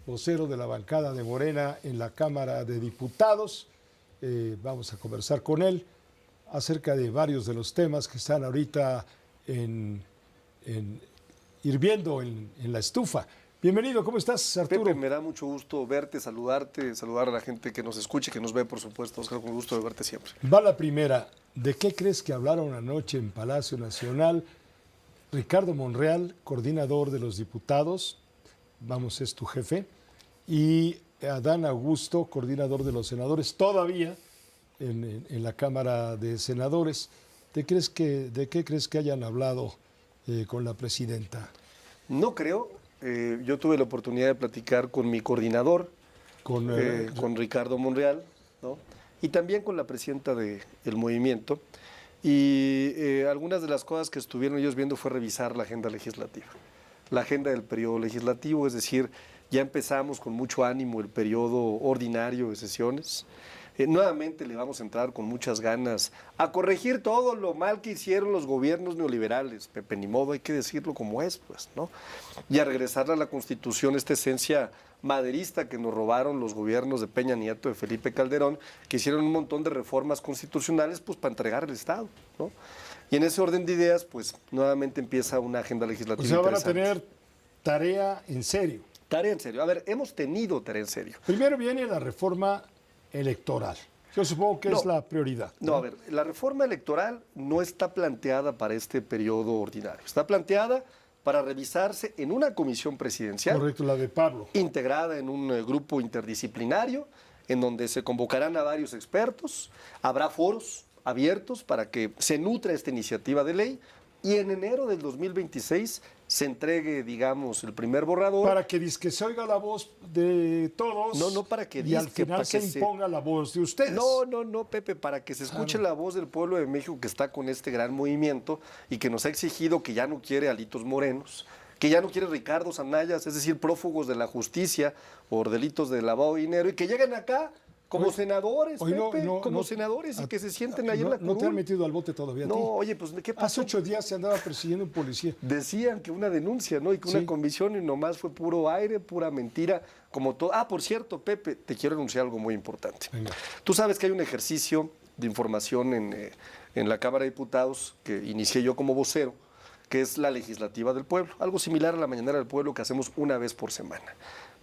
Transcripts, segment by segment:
Vocero de la bancada de Morena en la Cámara de Diputados. Vamos a conversar con él acerca de varios de los temas que están ahorita hirviendo en la estufa. Bienvenido, ¿cómo estás, Arturo? Pepe, me da mucho gusto verte, saludarte, saludar a la gente que nos escuche, que nos ve, por supuesto. Oscar, con gusto de verte siempre. Va la primera. ¿De qué crees que hablaron anoche en Palacio Nacional Ricardo Monreal, coordinador de los diputados, vamos, es tu jefe, y Adán Augusto, coordinador de los senadores, todavía en la Cámara de Senadores? ¿De qué crees que hayan hablado con la presidenta? No creo. Yo tuve la oportunidad de platicar con mi coordinador, con Ricardo Monreal, ¿no? Y también con la presidenta del movimiento. Y algunas de las cosas que estuvieron ellos viendo fue revisar la agenda legislativa. La agenda del periodo legislativo, es decir, ya empezamos con mucho ánimo el periodo ordinario de sesiones. Nuevamente le vamos a entrar con muchas ganas a corregir todo lo mal que hicieron los gobiernos neoliberales, Pepe, ni modo, hay que decirlo como es, pues, ¿no? Y a regresar a la Constitución, esta esencia maderista que nos robaron los gobiernos de Peña Nieto, de Felipe Calderón, que hicieron un montón de reformas constitucionales, pues, para entregar el Estado, ¿no? Y en ese orden de ideas, pues, nuevamente empieza una agenda legislativa. O sea, van a tener tarea en serio. Tarea en serio. A ver, hemos tenido tarea en serio. Primero viene la reforma electoral. Yo supongo que es la prioridad. No, a ver, la reforma electoral no está planteada para este periodo ordinario. Está planteada para revisarse en una comisión presidencial. Correcto, la de Pablo. Integrada en un grupo interdisciplinario, en donde se convocarán a varios expertos, habrá foros abiertos para que se nutra esta iniciativa de ley y en enero del 2026 se entregue, digamos, el primer borrador. Para que dizque se oiga la voz de todos. No para que y al final se imponga la voz de ustedes. No, Pepe, para que se escuche la voz del pueblo de México que está con este gran movimiento y que nos ha exigido que ya no quiere alitos morenos, que ya no quiere Ricardos Anayas, es decir, prófugos de la justicia por delitos de lavado de dinero y que lleguen acá como senadores, Pepe, como senadores y que se sienten ahí en la curul. ¿No te han metido al bote todavía a ti? Oye, pues, ¿qué pasó? Hace 8 días se andaba persiguiendo un policía. Decían que una denuncia, ¿no? Y que una comisión y nomás fue puro aire, pura mentira, como todo. Ah, por cierto, Pepe, te quiero anunciar algo muy importante. Venga. Tú sabes que hay un ejercicio de información en la Cámara de Diputados que inicié yo como vocero, que es la legislativa del pueblo, algo similar a la Mañanera del Pueblo que hacemos una vez por semana.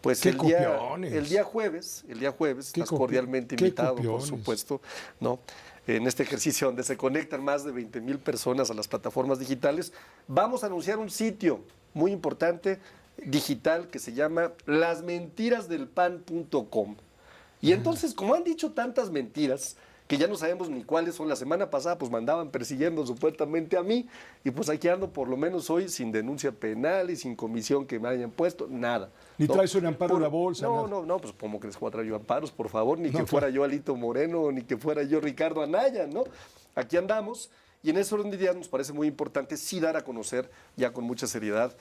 Pues el día jueves, estás cordialmente invitado, por supuesto, ¿no? En este ejercicio donde se conectan más de 20,000 personas a las plataformas digitales, vamos a anunciar un sitio muy importante digital que se llama lasmentirasdelpan.com. Y entonces, como han dicho tantas mentiras, que ya no sabemos ni cuáles son. La semana pasada pues mandaban persiguiendo supuestamente a mí y pues aquí ando por lo menos hoy sin denuncia penal y sin comisión que me hayan puesto, nada. Ni traes un amparo en la bolsa. No, pues como que les voy a traer yo amparos, por favor, ni que fuera yo Alito Moreno, ni que fuera yo Ricardo Anaya, ¿no? Aquí andamos. Y en ese orden de ideas nos parece muy importante sí dar a conocer, ya con mucha seriedad,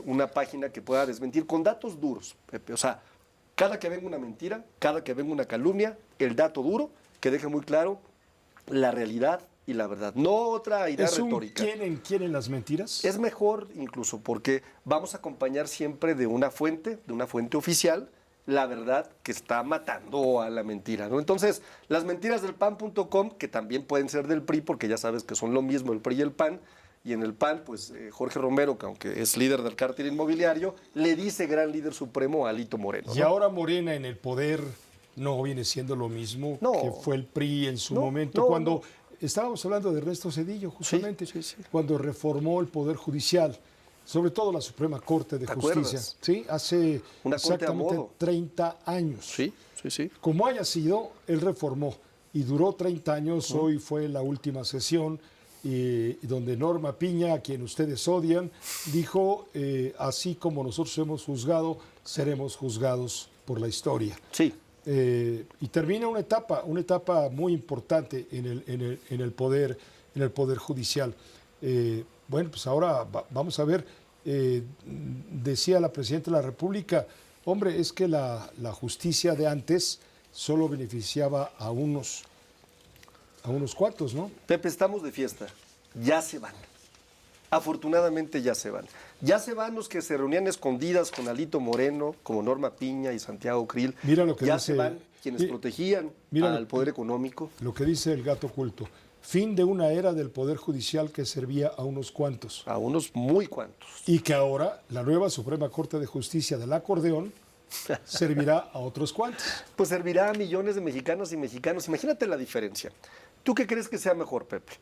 una página que pueda desmentir con datos duros, Pepe. O sea, cada que venga una mentira, cada que venga una calumnia, el dato duro que deje muy claro la realidad y la verdad, no otra idea retórica. ¿Quién en las mentiras? Es mejor incluso porque vamos a acompañar siempre de una fuente oficial, la verdad que está matando a la mentira, ¿no? Entonces, lasmentirasdelpan.com, que también pueden ser del PRI, porque ya sabes que son lo mismo el PRI y el PAN, y en el PAN, pues Jorge Romero, que aunque es líder del cártel inmobiliario, le dice gran líder supremo a Alito Moreno, ¿no? Y ahora Morena en el poder no viene siendo lo mismo que fue el PRI en su momento, cuando estábamos hablando de Ernesto Zedillo, justamente, cuando reformó el Poder Judicial, sobre todo la Suprema Corte de Justicia, ¿sí? Hace exactamente 30 años. Sí. Como haya sido, él reformó y duró 30 años, hoy fue la última sesión, donde Norma Piña, a quien ustedes odian, dijo, así como nosotros hemos juzgado, seremos juzgados por la historia. Sí. Y termina una etapa muy importante en el poder judicial. Bueno, pues ahora vamos a ver, decía la Presidenta de la República, hombre, es que la justicia de antes solo beneficiaba a unos cuantos, ¿no? Pepe, estamos de fiesta, ya se van. Afortunadamente ya se van. Ya se van los que se reunían escondidas con Alito Moreno, como Norma Piña y Santiago Krill. Mira lo que ya dice, se van quienes protegían al poder económico. Lo que dice el gato oculto. Fin de una era del poder judicial que servía a unos cuantos. A unos muy cuantos. Y que ahora la nueva Suprema Corte de Justicia del acordeón servirá a otros cuantos. Pues servirá a millones de mexicanos y mexicanos. Imagínate la diferencia. ¿Tú qué crees que sea mejor, Pepe?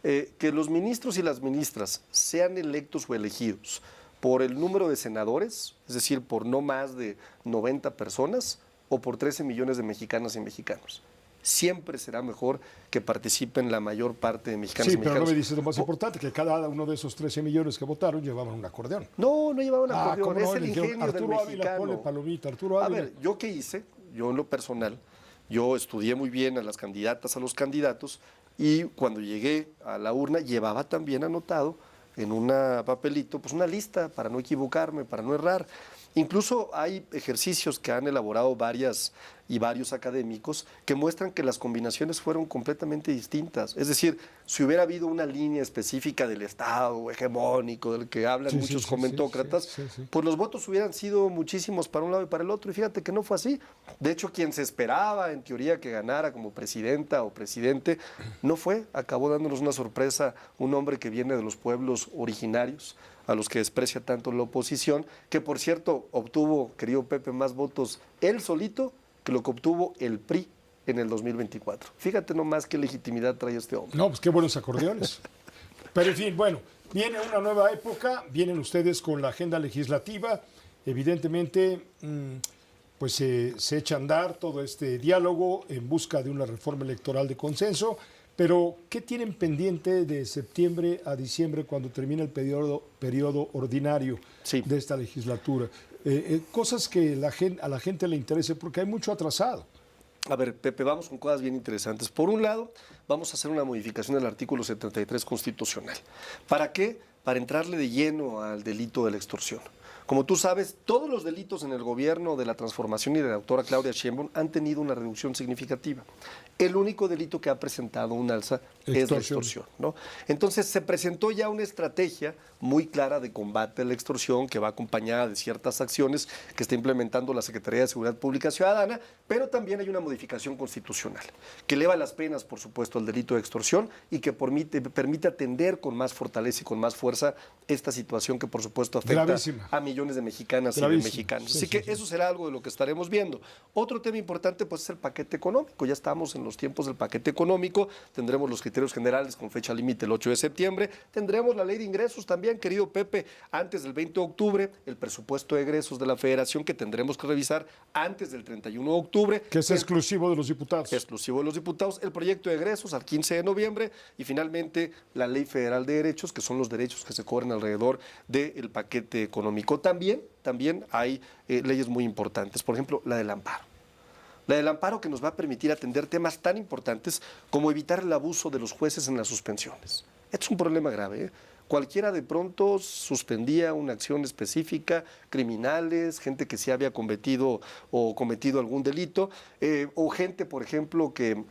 Que los ministros y las ministras sean electos o elegidos por el número de senadores, es decir, por no más de 90 personas, o por 13 millones de mexicanas y mexicanos. Siempre será mejor que participen la mayor parte de mexicanos y mexicanos. Sí, pero no me dices lo más importante, que cada uno de esos 13 millones que votaron llevaban un acordeón. No, no llevaban acordeón, no, es el ingenio Arturo del Ávila, mexicano. ponle palomita, Arturo Ávila. A ver, ¿yo qué hice? Yo en lo personal, yo estudié muy bien a las candidatas, a los candidatos, y cuando llegué a la urna llevaba también anotado en un papelito, pues una lista para no equivocarme, para no errar. Incluso hay ejercicios que han elaborado varios académicos que muestran que las combinaciones fueron completamente distintas. Es decir, si hubiera habido una línea específica del Estado hegemónico, del que hablan muchos comentócratas, pues los votos hubieran sido muchísimos para un lado y para el otro. Y fíjate que no fue así. De hecho, quien se esperaba, en teoría, que ganara como presidenta o presidente, no fue. Acabó dándonos una sorpresa un hombre que viene de los pueblos originarios, a los que desprecia tanto la oposición, que por cierto obtuvo, querido Pepe, más votos él solito que lo que obtuvo el PRI en el 2024. Fíjate nomás qué legitimidad trae este hombre. No, pues qué buenos acordeones. Pero en fin, bueno, viene una nueva época, vienen ustedes con la agenda legislativa, evidentemente pues se echa a andar todo este diálogo en busca de una reforma electoral de consenso. Pero, ¿qué tienen pendiente de septiembre a diciembre cuando termina el periodo ordinario de esta legislatura? Cosas que a la gente le interese, porque hay mucho atrasado. A ver, Pepe, vamos con cosas bien interesantes. Por un lado, vamos a hacer una modificación del artículo 73 constitucional. ¿Para qué? Para entrarle de lleno al delito de la extorsión. Como tú sabes, todos los delitos en el gobierno de la transformación y de la doctora Claudia Sheinbaum han tenido una reducción significativa. El único delito que ha presentado un alza es la extorsión, ¿no? Entonces se presentó ya una estrategia muy clara de combate a la extorsión que va acompañada de ciertas acciones que está implementando la Secretaría de Seguridad Pública Ciudadana, pero también hay una modificación constitucional que eleva las penas, por supuesto, al delito de extorsión y que permite atender con más fortaleza y con más fuerza esta situación que, por supuesto, afecta a millones de mexicanas y de mexicanos. Así que eso será algo de lo que estaremos viendo. Otro tema importante pues es el paquete económico. Ya estamos en los tiempos del paquete económico, tendremos los criterios generales con fecha límite el 8 de septiembre, tendremos la ley de ingresos también, querido Pepe, antes del 20 de octubre, el presupuesto de egresos de la Federación que tendremos que revisar antes del 31 de octubre. Que es exclusivo de los diputados. Exclusivo de los diputados, el proyecto de egresos al 15 de noviembre y finalmente la Ley Federal de Derechos, que son los derechos que se cobran alrededor del paquete económico. También hay leyes muy importantes, por ejemplo, la del amparo. La del amparo que nos va a permitir atender temas tan importantes como evitar el abuso de los jueces en las suspensiones. Esto es un problema grave, ¿eh? Cualquiera de pronto suspendía una acción específica, criminales, gente que sí había cometido algún delito, o gente, por ejemplo, que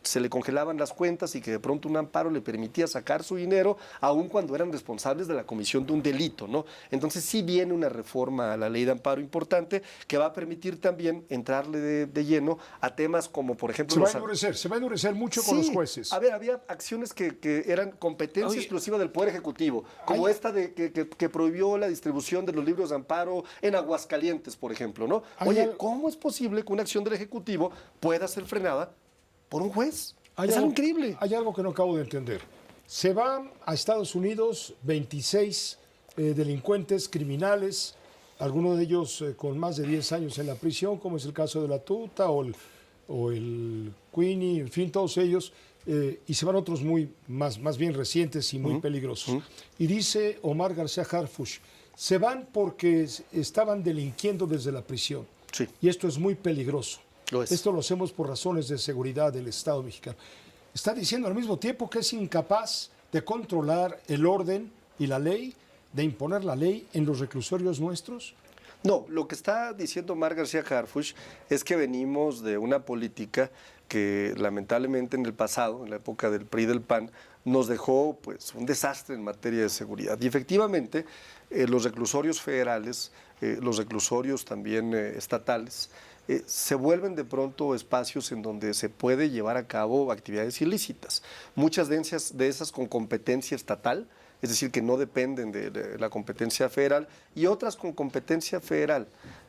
se le congelaban las cuentas y que de pronto un amparo le permitía sacar su dinero, aun cuando eran responsables de la comisión de un delito, ¿no? Entonces sí viene una reforma a la ley de amparo importante que va a permitir también entrarle de lleno a temas como, por ejemplo... Se va a endurecer mucho con los jueces. A ver, había acciones que eran competencia exclusiva del Poder Ejecutivo, como esta de que prohibió la distribución de los libros de amparo en Aguascalientes, por ejemplo, ¿no? Oye, ¿cómo es posible que una acción del Ejecutivo pueda ser frenada por un juez? Es algo increíble. Hay algo que no acabo de entender. Se van a Estados Unidos 26 delincuentes criminales, algunos de ellos con más de 10 años en la prisión, como es el caso de la Tuta o el Queenie, en fin, todos ellos, y se van otros más bien recientes y muy peligrosos. Y dice Omar García Harfuch, se van porque estaban delinquiendo desde la prisión. Sí. Y esto es muy peligroso. Esto lo hacemos por razones de seguridad del Estado mexicano. Está diciendo al mismo tiempo que es incapaz de controlar el orden y la ley, de imponer la ley en los reclusorios nuestros. No, lo que está diciendo Mar García Harfuch es que venimos de una política que lamentablemente en el pasado, en la época del PRI y del PAN, nos dejó pues un desastre en materia de seguridad. Y efectivamente, los reclusorios federales, los reclusorios también estatales, se vuelven de pronto espacios en donde se puede llevar a cabo actividades ilícitas. Muchas de esas con competencia estatal, es decir, que no dependen de la competencia federal, y otras con competencia federal.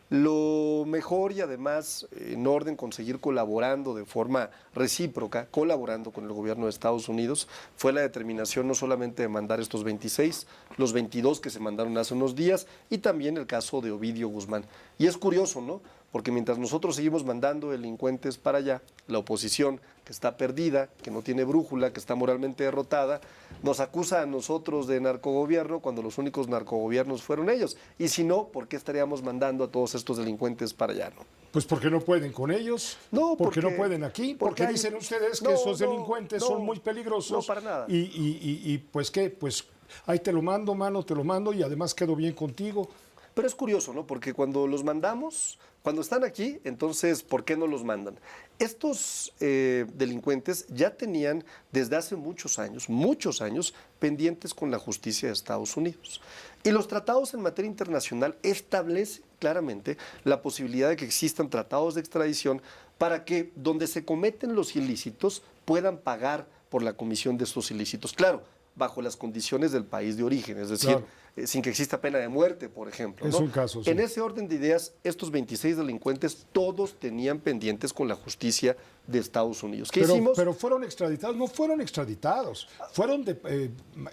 Lo mejor y además en orden conseguir colaborando de forma recíproca, colaborando con el gobierno de Estados Unidos, fue la determinación no solamente de mandar estos 26, los 22 que se mandaron hace unos días y también el caso de Ovidio Guzmán. Y es curioso, ¿no? Porque mientras nosotros seguimos mandando delincuentes para allá, la oposición, que está perdida, que no tiene brújula, que está moralmente derrotada, nos acusa a nosotros de narcogobierno cuando los únicos narcogobiernos fueron ellos. Y si no, ¿por qué estaríamos mandando a todos estos delincuentes para allá, no? Pues porque no pueden con ellos, no, porque no pueden aquí, porque dicen ustedes que esos delincuentes son muy peligrosos. No, para nada. Y pues qué, pues ahí te lo mando, mano, te lo mando y además quedo bien contigo. Pero es curioso, ¿no? Porque cuando los mandamos, cuando están aquí, entonces, ¿por qué no los mandan? Estos delincuentes ya tenían desde hace muchos años, pendientes con la justicia de Estados Unidos. Y los tratados en materia internacional establecen claramente la posibilidad de que existan tratados de extradición para que donde se cometen los ilícitos puedan pagar por la comisión de estos ilícitos. Claro, bajo las condiciones del país de origen, es decir, claro, sin que exista pena de muerte, por ejemplo. Es ¿no? un caso, sí. En ese orden de ideas, estos 26 delincuentes todos tenían pendientes con la justicia de Estados Unidos. ¿Qué hicimos? Pero fueron extraditados, no fueron extraditados, fueron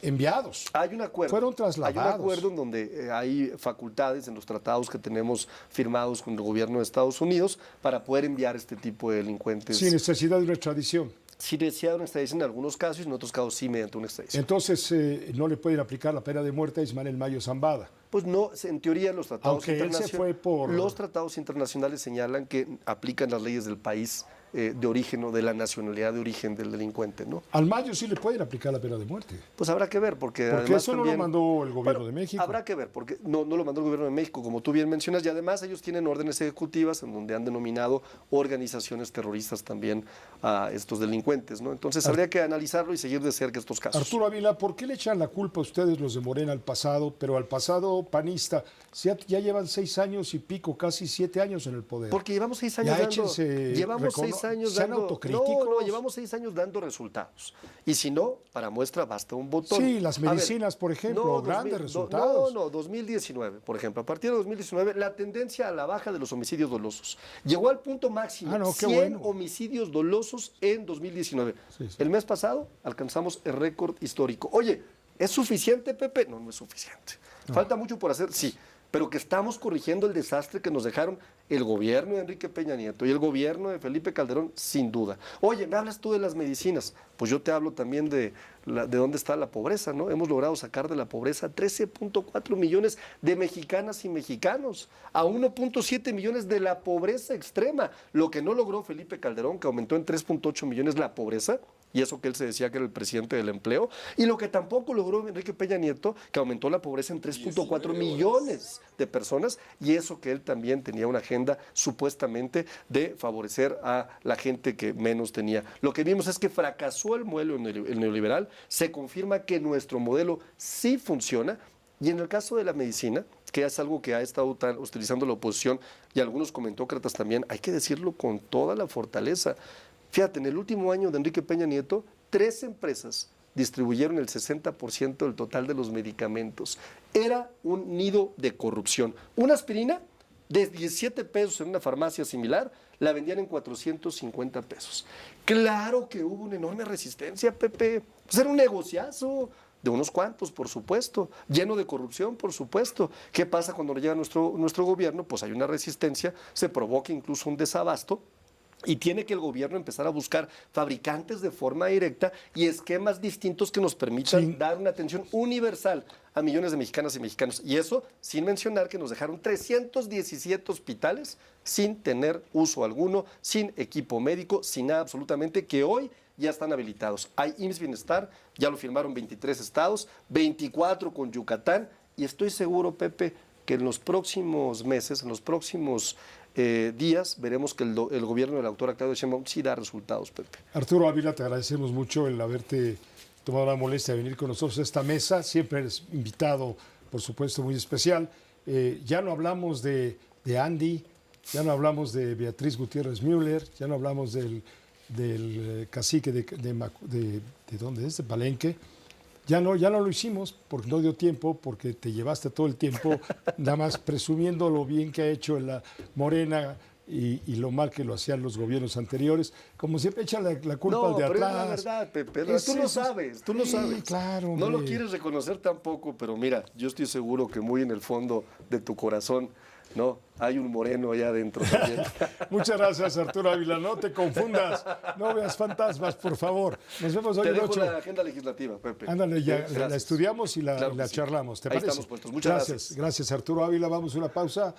enviados. Hay un acuerdo. Fueron trasladados. Hay un acuerdo en donde hay facultades en los tratados que tenemos firmados con el gobierno de Estados Unidos para poder enviar este tipo de delincuentes. Sin necesidad de una extradición. Sí decía una extradición en algunos casos y en otros casos sí mediante una extradición. Entonces, ¿no le pueden aplicar la pena de muerte a Ismael Mayo Zambada? Pues no, en teoría los tratados internacionales. Los tratados internacionales señalan que aplican las leyes del país de origen o de la nacionalidad de origen del delincuente, ¿no? Al Mayo sí le pueden aplicar la pena de muerte. Pues habrá que ver, porque además eso también, no lo mandó el gobierno de México. Habrá que ver, porque no lo mandó el gobierno de México, como tú bien mencionas, y además ellos tienen órdenes ejecutivas en donde han denominado organizaciones terroristas también a estos delincuentes, ¿no? Entonces habría que analizarlo y seguir de cerca estos casos. Arturo Ávila, ¿por qué le echan la culpa a ustedes los de Morena al pasado, pero al pasado panista? Ya llevan 6 años y pico, casi 7 años en el poder. Porque llevamos 6 años llevamos 6 años dando... llevamos 6 años dando resultados. Y si no, para muestra basta un botón. Sí, las medicinas, por ejemplo, grandes resultados. 2019, por ejemplo. A partir de 2019, la tendencia a la baja de los homicidios dolosos llegó al punto máximo. 100 homicidios dolosos en 2019. Sí. El mes pasado alcanzamos el récord histórico. Oye, ¿es suficiente, Pepe? No, no es suficiente. No. Falta mucho por hacer, sí. Pero que estamos corrigiendo el desastre que nos dejaron el gobierno de Enrique Peña Nieto y el gobierno de Felipe Calderón, sin duda. Oye, me hablas tú de las medicinas, pues yo te hablo también de dónde está la pobreza, ¿no? Hemos logrado sacar de la pobreza 13.4 millones de mexicanas y mexicanos, a 1.7 millones de la pobreza extrema, lo que no logró Felipe Calderón, que aumentó en 3.8 millones la pobreza, y eso que él se decía que era el presidente del empleo, y lo que tampoco logró Enrique Peña Nieto, que aumentó la pobreza en 3.4 millones de personas, y eso que él también tenía una agenda supuestamente de favorecer a la gente que menos tenía. Lo que vimos es que fracasó el modelo neoliberal, se confirma que nuestro modelo sí funciona, y en el caso de la medicina, que es algo que ha estado utilizando la oposición y algunos comentócratas también, hay que decirlo con toda la fortaleza. Fíjate, en el último año de Enrique Peña Nieto, 3 empresas distribuyeron el 60% del total de los medicamentos. Era un nido de corrupción. Una aspirina de 17 pesos en una farmacia similar, la vendían en 450 pesos. Claro que hubo una enorme resistencia, Pepe. Pues era un negociazo de unos cuantos, por supuesto, lleno de corrupción, por supuesto. ¿Qué pasa cuando llega nuestro gobierno? Pues hay una resistencia, se provoca incluso un desabasto, y tiene que el gobierno empezar a buscar fabricantes de forma directa y esquemas distintos que nos permitan dar una atención universal a millones de mexicanas y mexicanos. Y eso sin mencionar que nos dejaron 317 hospitales sin tener uso alguno, sin equipo médico, sin nada absolutamente, que hoy ya están habilitados. Hay IMSS Bienestar, ya lo firmaron 23 estados, 24 con Yucatán, y estoy seguro, Pepe, que en los próximos meses, en los próximos días, veremos que el gobierno del doctor Claudia Sheinbaum sí da resultados, Pepe. Arturo Ávila, te agradecemos mucho el haberte tomado la molestia de venir con nosotros a esta mesa. Siempre eres invitado, por supuesto, muy especial. Ya no hablamos de Andy, ya no hablamos de Beatriz Gutiérrez Müller, ya no hablamos del cacique de ¿dónde es? De Palenque. Ya no lo hicimos porque no dio tiempo, porque te llevaste todo el tiempo nada más presumiendo lo bien que ha hecho la Morena y lo mal que lo hacían los gobiernos anteriores. Como siempre echa la culpa al de atrás. No, pero es la verdad, Pepe. Tú lo sabes, tú lo sabes. Claro, no lo quieres reconocer tampoco, pero mira, yo estoy seguro que muy en el fondo de tu corazón, ¿no? Hay un moreno allá adentro también. Muchas gracias, Arturo Ávila. No te confundas, no veas fantasmas, por favor. Nos vemos hoy Te en dejo 8. la agenda legislativa, Pepe. Ándale, ya Gracias. la estudiamos y la Claro que sí. charlamos. ¿Te Ahí parece? estamos puestos. Muchas gracias. Gracias, Arturo Ávila. Vamos a una pausa